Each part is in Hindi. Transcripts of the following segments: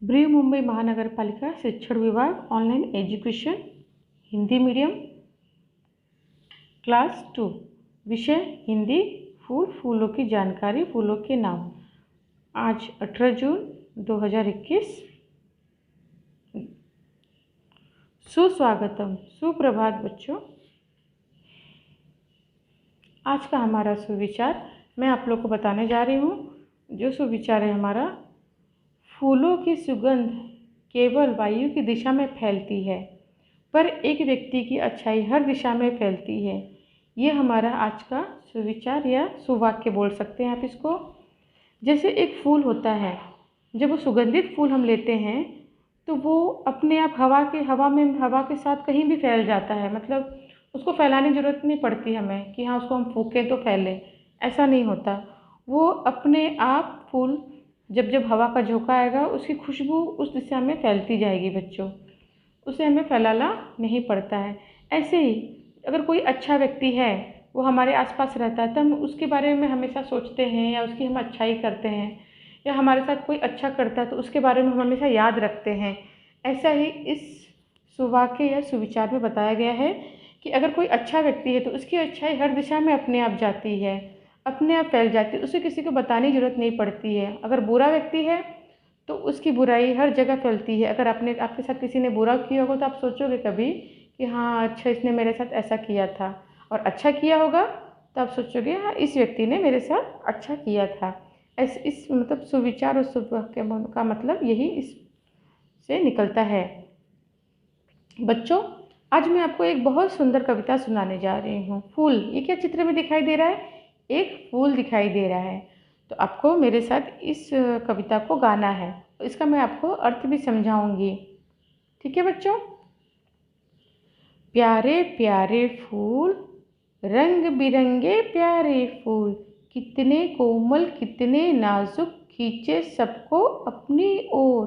ब्री मुंबई महानगर पालिका शिक्षण विभाग online education Hindi medium class 2 विषय हिंदी फूलों की जानकारी फूलों के नाम। आज 18 जून 2021। सुस्वागतम, सुप्रभात बच्चों। आज का हमारा सुविचार मैं आप लोग को बताने जा रही हूँ। जो सुविचार है हमारा, फूलों की सुगंध केवल वायु की दिशा में फैलती है, पर एक व्यक्ति की अच्छाई हर दिशा में फैलती है। ये हमारा आज का सुविचार या सुवाक्य बोल सकते हैं आप इसको। जैसे एक फूल होता है, जब वो सुगंधित फूल हम लेते हैं तो वो अपने आप हवा के साथ कहीं भी फैल जाता है। मतलब उसको फैलाने की ज़रूरत नहीं पड़ती हमें कि हाँ उसको हम फूकें तो फैले, ऐसा नहीं होता। वो अपने आप फूल जब हवा का झोंका आएगा उसकी खुशबू उस दिशा में फैलती जाएगी बच्चों, उसे हमें फैलाना नहीं पड़ता है। ऐसे ही अगर कोई अच्छा व्यक्ति है, वो हमारे आसपास रहता है, तो हम उसके बारे में हमेशा सोचते हैं या उसकी हम अच्छाई करते हैं, या हमारे साथ कोई अच्छा करता है तो उसके बारे में हम हमेशा याद रखते हैं। ऐसा ही इस सुवाक्य या सुविचार में बताया गया है कि अगर कोई अच्छा व्यक्ति है तो उसकी अच्छाई हर दिशा में अपने आप जाती है, अपने आप फैल जाती है, उसे किसी को बताने की ज़रूरत नहीं पड़ती है। अगर बुरा व्यक्ति है तो उसकी बुराई हर जगह फैलती है। अगर आपके साथ किसी ने बुरा किया होगा तो आप सोचोगे कभी कि हाँ अच्छा इसने मेरे साथ ऐसा किया था, और अच्छा किया होगा तो आप सोचोगे हाँ इस व्यक्ति ने मेरे साथ अच्छा किया था। इस मतलब सुविचार और सुवाक्य का मतलब यही इससे निकलता है। बच्चों, आज मैं आपको एक बहुत सुंदर कविता सुनाने जा रही हूँ। फूल, ये क्या चित्र में दिखाई दे रहा है? एक फूल दिखाई दे रहा है। तो आपको मेरे साथ इस कविता को गाना है, इसका मैं आपको अर्थ भी समझाऊंगी। ठीक है बच्चों? प्यारे प्यारे फूल, रंग बिरंगे प्यारे फूल, कितने कोमल कितने नाजुक, खींचे सबको अपनी ओर,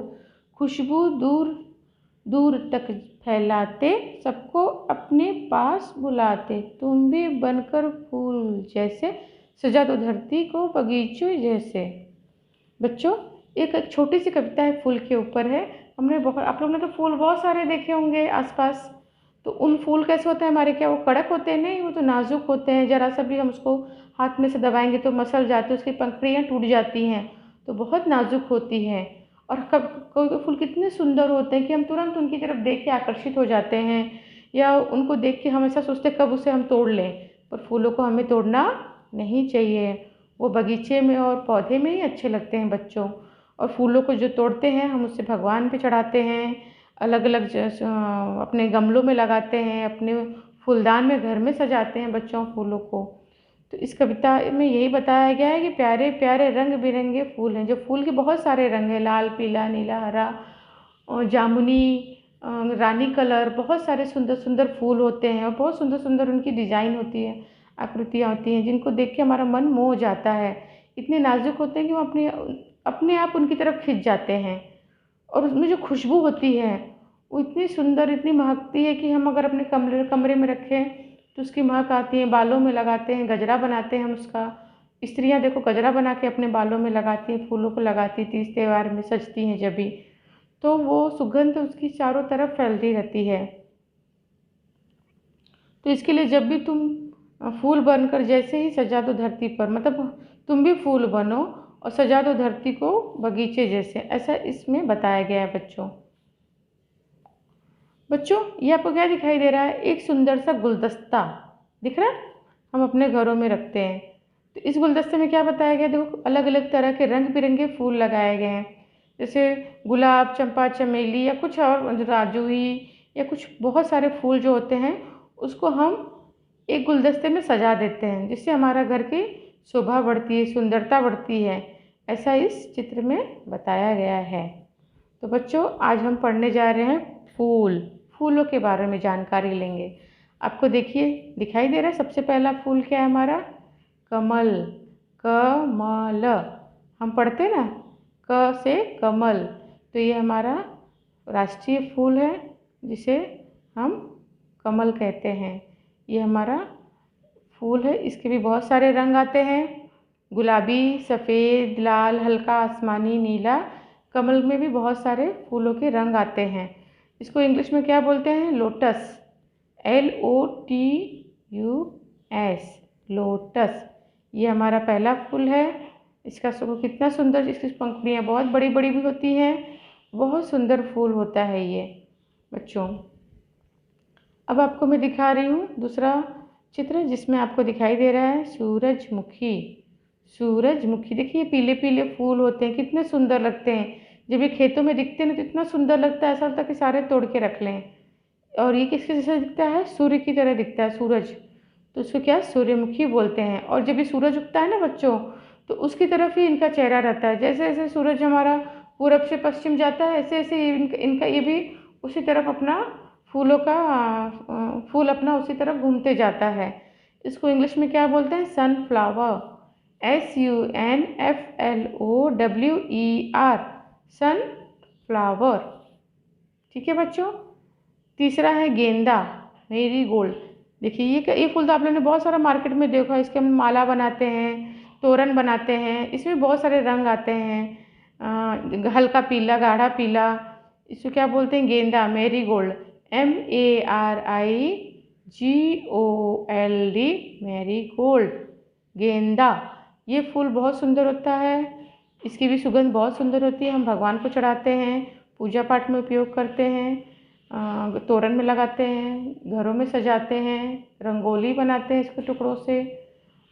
खुशबू दूर दूर तक फैलाते, सबको अपने पास बुलाते, तुम भी बनकर फूल जैसे, सजा दो धरती को बगीचों जैसे। बच्चों, एक छोटी सी कविता है, फूल के ऊपर है। आप लोगों ने तो फूल बहुत सारे देखे होंगे आसपास। तो उन फूल कैसे होते हैं हमारे, क्या वो कड़क होते हैं? नहीं, वो तो नाजुक होते हैं। जरा सा भी हम उसको हाथ में से दबाएंगे तो मसल जाते हैं, उसकी पंखुड़ियाँ टूट जाती हैं, तो बहुत नाजुक होती हैं। और कोई फूल कितने सुंदर होते हैं कि हम तुरंत उनकी तरफ देख के आकर्षित हो जाते हैं, या उनको देख के हमेशा सोचते कब उसे हम तोड़ लें। पर फूलों को हमें तोड़ना नहीं चाहिए, वो बगीचे में और पौधे में ही अच्छे लगते हैं बच्चों। और फूलों को जो तोड़ते हैं हम उससे भगवान पे चढ़ाते हैं, अलग अलग अपने गमलों में लगाते हैं, अपने फूलदान में घर में सजाते हैं बच्चों फूलों को। तो इस कविता में यही बताया गया है कि प्यारे प्यारे रंग बिरंगे फूल हैं। जो फूल के बहुत सारे रंग हैं, लाल पीला नीला हरा और जामुनी, रानी कलर, बहुत सारे सुंदर सुंदर फूल होते हैं, और बहुत सुंदर सुंदर उनकी डिज़ाइन होती है, आकृतियाँ होती हैं, जिनको देख के हमारा मन मोह जाता है। इतने नाजुक होते हैं कि वो अपने आप उनकी तरफ खिंच जाते हैं। और उसमें जो खुशबू होती है वो इतनी सुंदर, इतनी महकती है कि हम अगर अपने कमरे में रखें तो उसकी महक आती है। बालों में लगाते हैं, गजरा बनाते हैं हम उसका। स्त्रियां देखो गजरा बना के अपने बालों में लगाती हैं, फूलों को लगाती, तीज त्यौहार में सजती हैं जब भी, तो वो सुगंध उसकी चारों तरफ फैलती रहती है। तो इसके लिए जब भी तुम फूल बनकर जैसे ही सजा दो धरती पर, मतलब तुम भी फूल बनो और सजा दो धरती को बगीचे जैसे, ऐसा इसमें बताया गया है बच्चों। बच्चों, ये आपको क्या दिखाई दे रहा है? एक सुंदर सा गुलदस्ता दिख रहा है, हम अपने घरों में रखते हैं। तो इस गुलदस्ते में क्या बताया गया? देखो अलग अलग तरह के रंग बिरंगे फूल लगाए गए हैं, जैसे गुलाब, चंपा, चमेली, या कुछ और राजूही, या कुछ बहुत सारे फूल जो होते हैं उसको हम एक गुलदस्ते में सजा देते हैं, जिससे हमारा घर की शोभा बढ़ती है, सुंदरता बढ़ती है। ऐसा इस चित्र में बताया गया है। तो बच्चों, आज हम पढ़ने जा रहे हैं फूलों के बारे में जानकारी लेंगे। आपको देखिए दिखाई दे रहा है, सबसे पहला फूल क्या है हमारा? कमल। कमल हम पढ़ते ना, क से कमल, तो ये हमारा राष्ट्रीय फूल है जिसे हम कमल कहते हैं। ये हमारा फूल है, इसके भी बहुत सारे रंग आते हैं, गुलाबी, सफ़ेद, लाल, हल्का आसमानी, नीला, कमल में भी बहुत सारे फूलों के रंग आते हैं। इसको इंग्लिश में क्या बोलते हैं? Lotus, LOTUS, lotus. ये हमारा पहला फूल है। इसका सुबह कितना सुंदर, इसकी पंखुड़ियाँ बहुत बड़ी बड़ी भी होती हैं। बहुत सुंदर फूल होता है ये बच्चों। अब आपको मैं दिखा रही हूँ दूसरा चित्र, जिसमें आपको दिखाई दे रहा है सूरजमुखी। सूरजमुखी देखिए, पीले पीले फूल होते हैं, कितने सुंदर लगते हैं। जब ये खेतों में दिखते हैं ना तो इतना सुंदर लगता है, ऐसा लगता है कि सारे तोड़ के रख लें। और ये किसके जैसा दिखता है? सूर्य की तरह दिखता है, सूरज। तो उसको क्या, सूर्यमुखी बोलते हैं। और जब ये सूरज उगता है ना बच्चों, तो उसकी तरफ ही इनका चेहरा रहता है। जैसे जैसे सूरज हमारा पूरब से पश्चिम जाता है, ऐसे ऐसे इनका ये भी उसी तरफ अपना फूलों का फूल अपना उसी तरफ घूमते जाता है। इसको इंग्लिश में क्या बोलते हैं? Sunflower, SUNFLOWER, sunflower. ठीक है बच्चों। तीसरा है गेंदा, मेरीगोल्ड। देखिए ये फूल तो आप लोगों ने बहुत सारा मार्केट में देखा है। इसके हम माला बनाते हैं, तोरण बनाते हैं। इसमें बहुत सारे रंग आते हैं, हल्का पीला, गाढ़ा पीला। इसको क्या बोलते हैं? गेंदा, मेरीगोल्ड, MARIGOLD, मैरीगोल्ड, गेंदा। ये फूल बहुत सुंदर होता है। इसकी भी सुगंध बहुत सुंदर होती है। हम भगवान को चढ़ाते हैं, पूजा पाठ में उपयोग करते हैं, तोरण में लगाते हैं, घरों में सजाते हैं, रंगोली बनाते हैं इसके टुकड़ों से।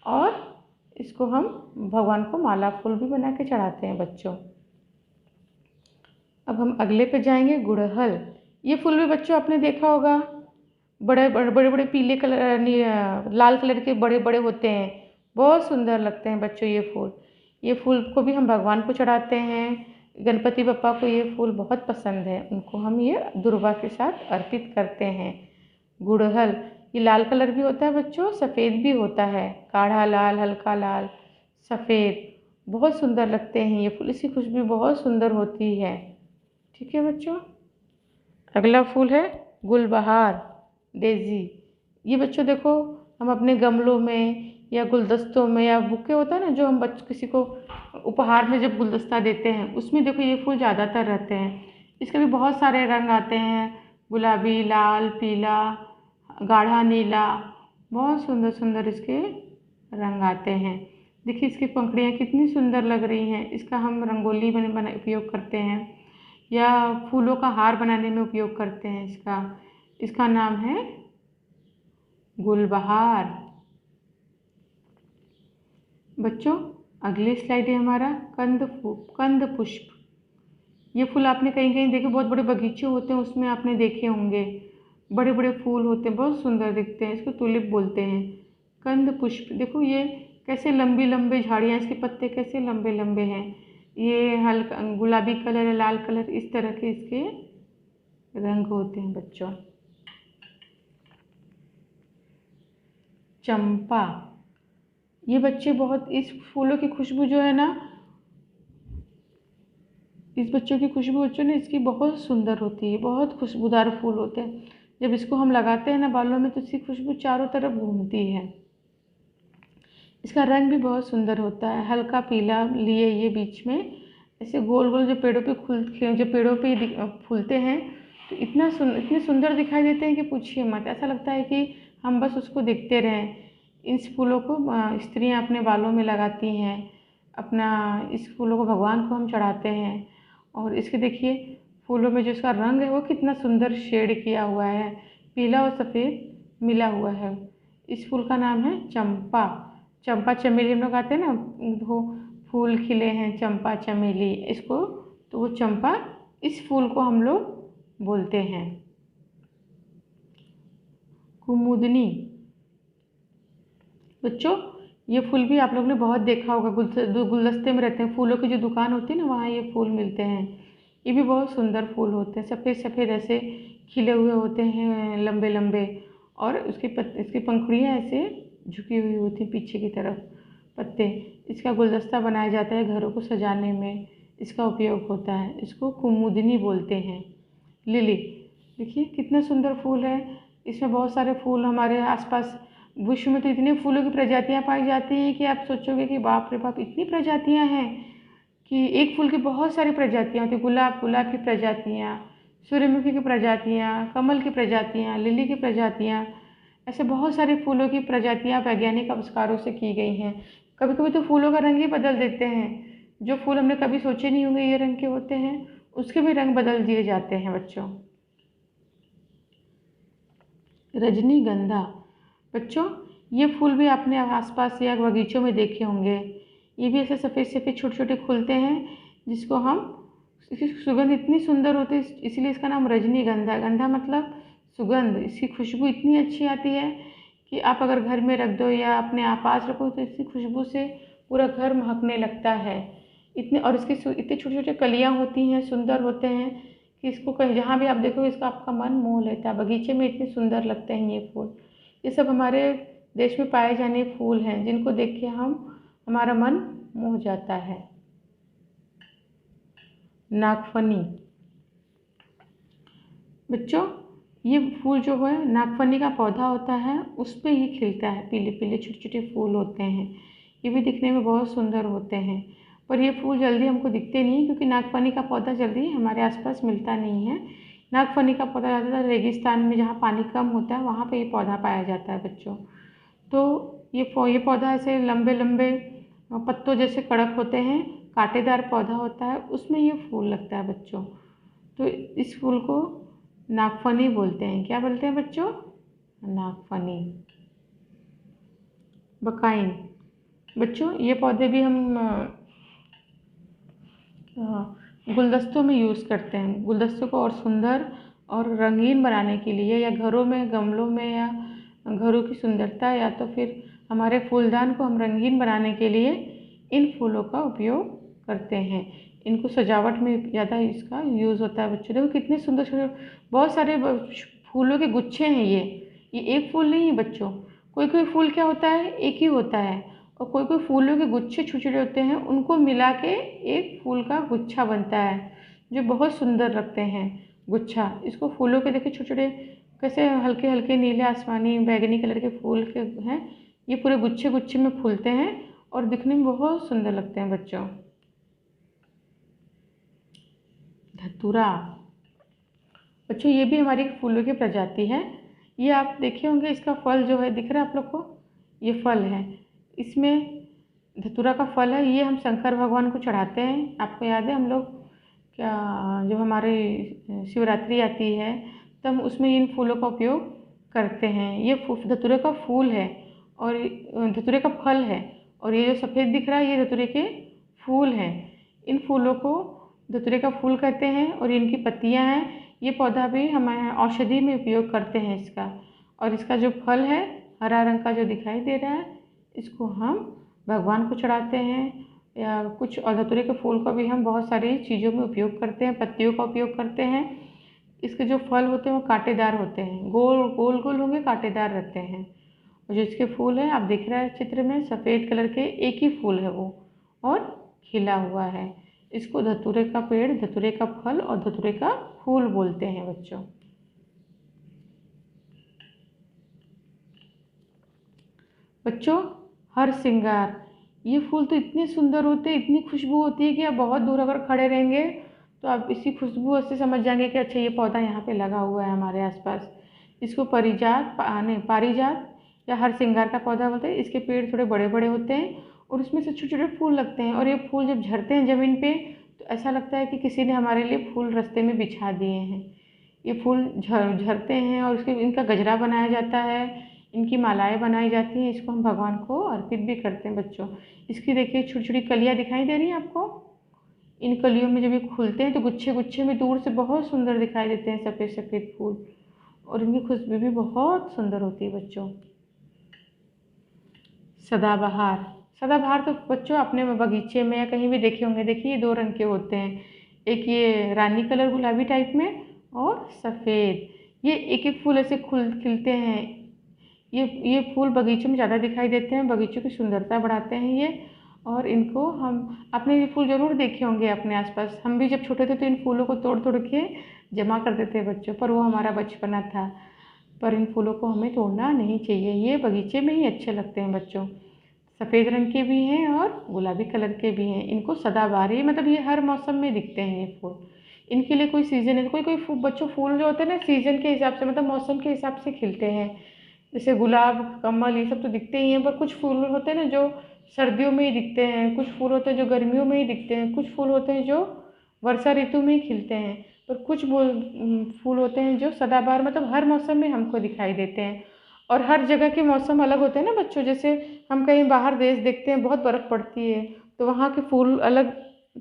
और इसको हम भगवान को माला फूल भी बना के चढ़ाते हैं बच्चों। अब हम अगले पे जाएंगे, गुड़हल। ये फूल भी बच्चों आपने देखा होगा, बड़े बड़े पीले कलर, लाल कलर के बड़े बड़े होते हैं। बहुत सुंदर लगते हैं बच्चों ये फूल। ये फूल को भी हम भगवान को चढ़ाते हैं। गणपति बप्पा को ये फूल बहुत पसंद है, उनको हम ये दुर्वा के साथ अर्पित करते हैं। गुड़हल, ये लाल कलर भी होता है बच्चों, सफ़ेद भी होता है, गाढ़ा लाल, हल्का लाल, सफ़ेद। बहुत सुंदर लगते हैं ये फूल, इसकी खुशबू बहुत सुंदर होती है। ठीक है बच्चों। अगला फूल है गुलबहार, डेजी। ये बच्चों देखो, हम अपने गमलों में या गुलदस्तों में या बुके होता है ना, जो हम किसी को उपहार में जब गुलदस्ता देते हैं, उसमें देखो ये फूल ज़्यादातर रहते हैं। इसके भी बहुत सारे रंग आते हैं, गुलाबी, लाल, पीला, गाढ़ा नीला। बहुत सुंदर सुंदर इसके रंग आते हैं। देखिए इसकी पंखुड़ियाँ कितनी सुंदर लग रही हैं। इसका हम रंगोली बना उपयोग करते हैं या फूलों का हार बनाने में उपयोग करते हैं। इसका नाम है गुलबहार। बच्चों अगली स्लाइड है हमारा कंद पुष्प। ये फूल आपने कहीं कहीं देखे, बहुत बड़े बगीचे होते हैं उसमें आपने देखे होंगे। बड़े बड़े फूल होते हैं, बहुत सुंदर दिखते हैं। इसको टुलिप बोलते हैं। कंद पुष्प देखो, ये कैसे लंबी लंबे झाड़ियाँ, इसके पत्ते कैसे लंबे लंबे हैं। ये हल्का गुलाबी कलर है, लाल कलर, इस तरह के इसके रंग होते हैं बच्चों। चंपा, ये बच्चे बहुत, इस फूलों की खुशबू जो है ना, इस बच्चों की खुशबू बच्चों ने इसकी बहुत सुंदर होती है। बहुत खुशबूदार फूल होते हैं। जब इसको हम लगाते हैं ना बालों में, तो इसकी खुशबू चारों तरफ घूमती है। इसका रंग भी बहुत सुंदर होता है, हल्का पीला लिए ये बीच में ऐसे गोल गोल, जो पेड़ों पे फूलते हैं तो इतने सुंदर दिखाई देते हैं कि पूछिए मत। ऐसा लगता है कि हम बस उसको देखते रहें। इस फूलों को स्त्रियां अपने बालों में लगाती हैं, इस फूलों को भगवान को हम चढ़ाते हैं। और इसके देखिए फूलों में जो इसका रंग है वो कितना सुंदर शेड किया हुआ है, पीला और सफ़ेद मिला हुआ है। इस फूल का नाम है चंपा। चंपा चमेली हम लोग आते हैं ना, वो फूल खिले हैं चंपा चमेली, इसको तो वो चंपा, इस फूल को हम लोग बोलते हैं। कुमुदनी, बच्चों ये फूल भी आप लोग ने बहुत देखा होगा, गुलदस्ते में रहते हैं। फूलों की जो दुकान होती है ना, वहाँ ये फूल मिलते हैं। ये भी बहुत सुंदर फूल होते हैं, सफ़ेद सफ़ेद ऐसे खिले हुए होते हैं, लंबे लंबे। और इसकी पंखुड़ियाँ ऐसे झुकी हुई होती हैं पीछे की तरफ, पत्ते। इसका गुलदस्ता बनाया जाता है, घरों को सजाने में इसका उपयोग होता है। इसको कुमुदनी बोलते हैं। लिली, देखिए कितना सुंदर फूल है। इसमें बहुत सारे फूल हमारे आसपास विश्व में तो इतने फूलों की प्रजातियां पाई जाती हैं कि आप सोचोगे कि बाप रे बाप, इतनी प्रजातियां हैं कि एक फूल की बहुत सारी प्रजातियाँ होती हैं। गुलाब की प्रजातियाँ, सूर्यमुखी की प्रजातियाँ, कमल की प्रजातियाँ, लिली की प्रजातियाँ, ऐसे बहुत सारे फूलों की प्रजातियाँ वैज्ञानिक आविष्कारों से की गई हैं। कभी कभी तो फूलों का रंग ही बदल देते हैं। जो फूल हमने कभी सोचे नहीं होंगे ये रंग के होते हैं, उसके भी रंग बदल दिए जाते हैं बच्चों। रजनीगंधा बच्चों, ये फूल भी आपने आसपास या बगीचों में देखे होंगे। ये भी ऐसे सफ़ेद सफ़ेद छोटे छोटे खुलते हैं, जिसको हम, इसकी सुगंध इतनी सुंदर होती है, इसलिए इसका नाम रजनीगंधा। गंधा मतलब सुगंध। इसकी खुशबू इतनी अच्छी आती है कि आप अगर घर में रख दो या अपने पास रखो तो इसकी खुशबू से पूरा घर महकने लगता है। और इसकी इतने छोटे छोटे कलियाँ होती हैं, सुंदर होते हैं कि इसको कहीं जहाँ भी आप देखो इसका आपका मन मोह लेता है। बगीचे में इतने सुंदर लगते हैं ये फूल। ये सब हमारे देश में पाए जाने फूल हैं, जिनको देख के हमारा मन मोह जाता है। नागफनी बच्चों, ये फूल जो है नागफनी का पौधा होता है, उस पे ये खिलता है। पीले पीले छोटे छोटे फूल होते हैं, ये भी दिखने में बहुत सुंदर होते हैं। पर ये फूल जल्दी हमको दिखते नहीं, क्योंकि नागफनी का पौधा जल्दी हमारे आसपास मिलता नहीं है। नागफनी का पौधा ज़्यादातर रेगिस्तान में, जहाँ पानी कम होता है, वहाँ पे ये पौधा पाया जाता है बच्चों। तो ये पौधा ऐसे लंबे लंबे पत्तों जैसे कड़क होते हैं, कांटेदार पौधा होता है, उसमें ये फूल लगता है बच्चों। तो इस फूल को नागफनी बोलते हैं। क्या बोलते हैं बच्चों? नागफनी। बकाइन बच्चों, ये पौधे भी हम गुलदस्तों में यूज़ करते हैं। गुलदस्तों को और सुंदर और रंगीन बनाने के लिए, या घरों में गमलों में, या घरों की सुंदरता, या तो फिर हमारे फूलदान को हम रंगीन बनाने के लिए इन फूलों का उपयोग करते हैं। इनको सजावट में ज़्यादा इसका यूज़ होता है बच्चों। देखो कितने सुंदर सुंदर बहुत सारे फूलों के गुच्छे हैं। ये एक फूल नहीं है बच्चों। कोई कोई फूल क्या होता है, एक ही होता है, और कोई कोई फूलों के गुच्छे छोटे छोटे होते हैं, उनको मिला के एक फूल का गुच्छा बनता है, जो बहुत सुंदर लगते हैं गुच्छा। इसको फूलों के देखिए छोटे छोटे कैसे हल्के हल्के नीले आसमानी बैगनी कलर के फूल के हैं, ये पूरे गुच्छे गुच्छे में फूलते हैं और दिखने में बहुत सुंदर लगते हैं बच्चों। धतूरा बच्चों, ये भी हमारी फूलों की प्रजाति है। ये आप देखे होंगे, इसका फल जो है दिख रहा है आप लोग को, ये फल है। इसमें धतूरा का फल है, ये हम शंकर भगवान को चढ़ाते हैं। आपको याद है हम लोग क्या, जब हमारी शिवरात्रि आती है तब उसमें इन फूलों का उपयोग करते हैं। ये धतूरे का फूल है और धतूरे का फल है, और ये जो सफ़ेद दिख रहा है ये धतूरे के फूल हैं। इन फूलों को धतूरे का फूल कहते हैं, और इनकी पत्तियां हैं। ये पौधा भी हमारे औषधि में उपयोग करते हैं इसका। और इसका जो फल है हरा रंग का जो दिखाई दे रहा है, इसको हम भगवान को चढ़ाते हैं, या कुछ, और धतूरे के फूल का भी हम बहुत सारी चीज़ों में उपयोग करते हैं, पत्तियों का उपयोग करते हैं। इसके जो फल होते हैं वो कांटेदार होते हैं, गोल गोल गोल होंगे, कांटेदार रहते हैं। और जो इसके फूल हैं आप देख रहे हैं चित्र में, सफ़ेद कलर के एक ही फूल है वो, और खिला हुआ है। इसको धतूरे का पेड़, धतूरे का फल और धतूरे का फूल बोलते हैं बच्चों। बच्चों, हर श्रृंगार, ये फूल तो इतने सुंदर होते हैं, इतनी खुशबू होती है कि आप बहुत दूर अगर खड़े रहेंगे तो आप इसी खुशबू से समझ जाएंगे कि अच्छा ये पौधा यहाँ पे लगा हुआ है हमारे आसपास। इसको पारिजात या हर श्रृंगार का पौधा बोलते हैं। इसके पेड़ थोड़े बड़े बड़े होते हैं और उसमें से छोटे छोटे फूल लगते हैं, और ये फूल जब झड़ते हैं ज़मीन पे तो ऐसा लगता है कि किसी ने हमारे लिए फूल रास्ते में बिछा दिए हैं। ये फूल झड़ते हैं और इनका गजरा बनाया जाता है, इनकी मालाएं बनाई जाती हैं। इसको हम भगवान को अर्पित भी करते हैं बच्चों। इसकी देखिए छोटी छोटी कलियाँ दिखाई दे रही हैं आपको। इन कलियों में जब ये खुलते हैं तो गुच्छे गुच्छे में दूर से बहुत सुंदर दिखाई देते हैं सफ़ेद सफ़ेद फूल, और इनकी खुशबू भी बहुत सुंदर होती है बच्चों। सदाबहार तो बच्चों अपने बगीचे में या कहीं भी देखे होंगे। देखिए ये दो रंग के होते हैं, एक ये रानी कलर गुलाबी टाइप में, और सफ़ेद। ये एक एक फूल ऐसे खिलते हैं। ये फूल बगीचों में ज़्यादा दिखाई देते हैं, बगीचों की सुंदरता बढ़ाते हैं ये। और इनको आपने ये फूल ज़रूर देखे होंगे अपने आसपास। हम भी जब छोटे थे तो इन फूलों को तोड़ तोड़ के जमा करते थे बच्चों, पर वो हमारा बचपना था। पर इन फूलों को हमें तोड़ना नहीं चाहिए, ये बगीचे में ही अच्छे लगते हैं बच्चों। सफ़ेद रंग के भी हैं और गुलाबी कलर के भी हैं। इनको सदाबहार, ये मतलब ये हर मौसम में दिखते हैं ये फूल। इनके लिए कोई सीज़न है, कोई कोई बच्चों फूल जो होते हैं ना सीज़न के हिसाब से मतलब मौसम के हिसाब से खिलते हैं। जैसे गुलाब, कमल, ये सब तो दिखते ही हैं, पर कुछ फूल होते हैं ना जो सर्दियों में ही दिखते हैं, कुछ फूल होते हैं जो गर्मियों में ही दिखते हैं, कुछ फूल होते हैं जो वर्षा ऋतु में ही खिलते हैं, और कुछ फूल होते हैं जो सदाबहार मतलब हर मौसम में हमको दिखाई देते हैं। और हर जगह के मौसम अलग होते हैं ना बच्चों, जैसे हम कहीं बाहर देश देखते हैं, बहुत बर्फ़ पड़ती है, तो वहाँ के फूल अलग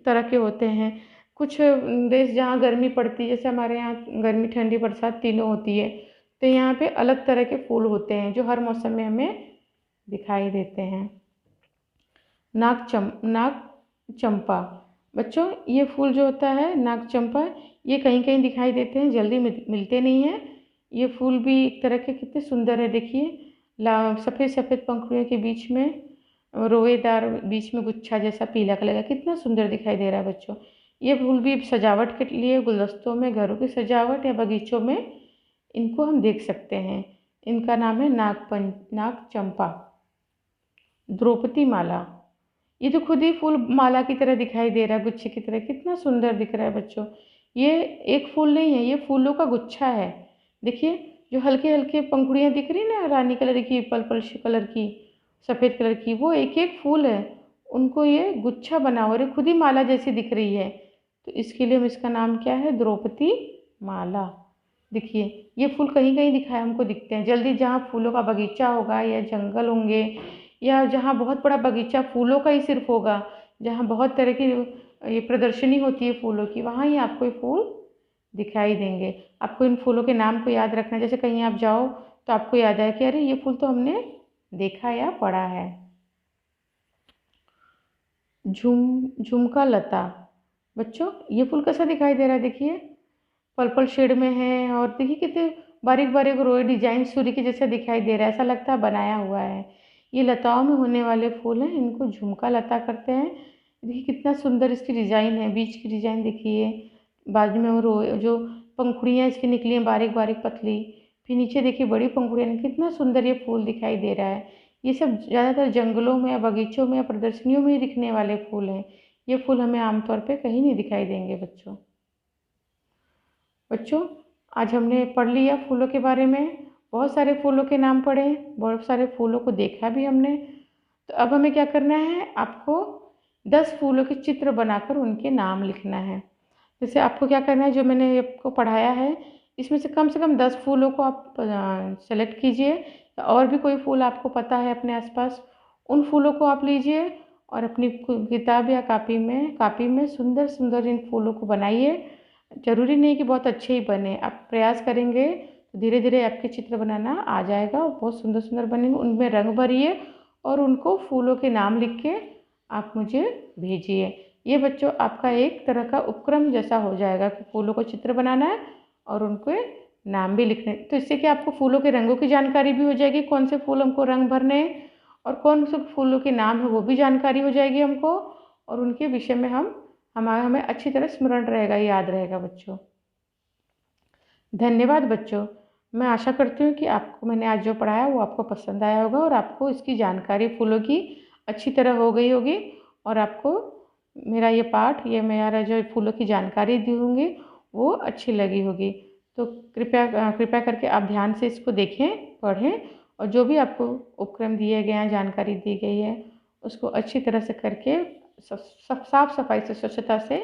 तरह के होते हैं। कुछ देश जहाँ गर्मी पड़ती है, जैसे हमारे यहाँ गर्मी, ठंडी, बरसात तीनों होती है, तो यहाँ पे अलग तरह के फूल होते हैं जो हर मौसम में हमें दिखाई देते हैं। नाग चंपा बच्चों, ये फूल जो होता है नाग चंपा, ये कहीं कहीं दिखाई देते हैं, जल्दी मिलते नहीं हैं। ये फूल भी एक तरह के कितने सुंदर है, देखिए सफ़ेद सफ़ेद पंखुड़ियों के बीच में रोएदार, बीच में गुच्छा जैसा पीला कलर का, कितना सुंदर दिखाई दे रहा है बच्चों। ये फूल भी सजावट के लिए गुलदस्तों में, घरों की सजावट या बगीचों में इनको हम देख सकते हैं। इनका नाम है नाग चंपा। द्रौपदी माला, ये तो खुद ही फूल माला की तरह दिखाई दे रहा है, गुच्छे की तरह, कितना सुंदर दिख रहा है बच्चों। ये एक फूल नहीं है, ये फूलों का गुच्छा है। देखिए जो हल्के हल्के पंखुड़ियाँ दिख रही ना, रानी कलर की, पर्पल कलर की, सफ़ेद कलर की, वो एक एक फूल है, उनको ये गुच्छा बना हुआ है, खुद ही माला जैसी दिख रही है, तो इसके लिए हम इसका नाम क्या है, द्रौपदी माला। देखिए ये फूल कहीं कहीं दिखाए हमको दिखते हैं, जल्दी जहाँ फूलों का बगीचा होगा या जंगल होंगे, या जहाँ बहुत बड़ा बगीचा फूलों का ही सिर्फ होगा, जहाँ बहुत तरह की ये प्रदर्शनी होती है फूलों की, वहाँ ही आपको ये फूल दिखाई देंगे। आपको इन फूलों के नाम को याद रखना है, जैसे कहीं आप जाओ तो आपको याद आए कि अरे ये फूल तो हमने देखा या पढ़ा है। झुमका लता बच्चों, ये फूल कैसा दिखाई दे रहा है, देखिए पर्पल शेड में है, और देखिए कितने बारीक बारीक रोए डिजाइन सूर्य के जैसा दिखाई दे रहा है, ऐसा लगता है बनाया हुआ है। ये लताओं में होने वाले फूल हैं, इनको झुमका लता करते हैं। देखिए कितना सुंदर इसकी डिज़ाइन है, बीच की डिज़ाइन देखिए, बाजू में वो रोए जो पंखुड़ियाँ इसकी निकली हैं बारीक बारीक पतली, फिर नीचे देखिए बड़ी पंखुड़ियाँ, कितना सुंदर ये फूल दिखाई दे रहा है। ये सब ज़्यादातर जंगलों में या बगीचों में या प्रदर्शनियों में ही दिखने वाले फूल हैं। ये फूल हमें आमतौर पर कहीं नहीं दिखाई देंगे बच्चों। आज हमने पढ़ लिया फूलों के बारे में, बहुत सारे फूलों के नाम पढ़े, बहुत सारे फूलों को देखा भी हमने। तो अब हमें क्या करना है, आपको 10 फूलों के चित्र बनाकर उनके नाम लिखना है। जैसे आपको क्या करना है, जो मैंने आपको पढ़ाया है इसमें से कम 10 फूलों को आप सेलेक्ट कीजिए, और भी कोई फूल आपको पता है अपने आसपास, उन फूलों को आप लीजिए और अपनी किताब या कापी में सुंदर सुंदर इन फूलों को बनाइए। ज़रूरी नहीं कि बहुत अच्छे ही बने, आप प्रयास करेंगे तो धीरे धीरे आपके चित्र बनाना आ जाएगा और बहुत सुंदर सुंदर बनेंगे। उनमें रंग भरिए और उनको फूलों के नाम लिख के आप मुझे भेजिए। ये बच्चों आपका एक तरह का उपक्रम जैसा हो जाएगा कि फूलों को चित्र बनाना है और उनके नाम भी लिखने, तो इससे कि आपको फूलों के रंगों की जानकारी भी हो जाएगी, कौन से फूल हमको रंग भरने हैं और कौन से फूलों के नाम है वो भी जानकारी हो जाएगी हमको, और उनके विषय में हमें अच्छी तरह स्मरण रहेगा, याद रहेगा बच्चों। धन्यवाद बच्चों, मैं आशा करती हूँ कि आपको मैंने आज जो पढ़ाया वो आपको पसंद आया होगा और आपको इसकी जानकारी फूलों की अच्छी तरह हो गई होगी, और आपको मेरा ये पाठ, ये मेरा जो फूलों की जानकारी दी होंगी वो अच्छी लगी होगी। तो कृपया करके आप ध्यान से इसको देखें, पढ़ें, और जो भी आपको उपक्रम दिए गए हैं, जानकारी दी गई है, उसको अच्छी तरह से करके साफ सफाई से, स्वच्छता से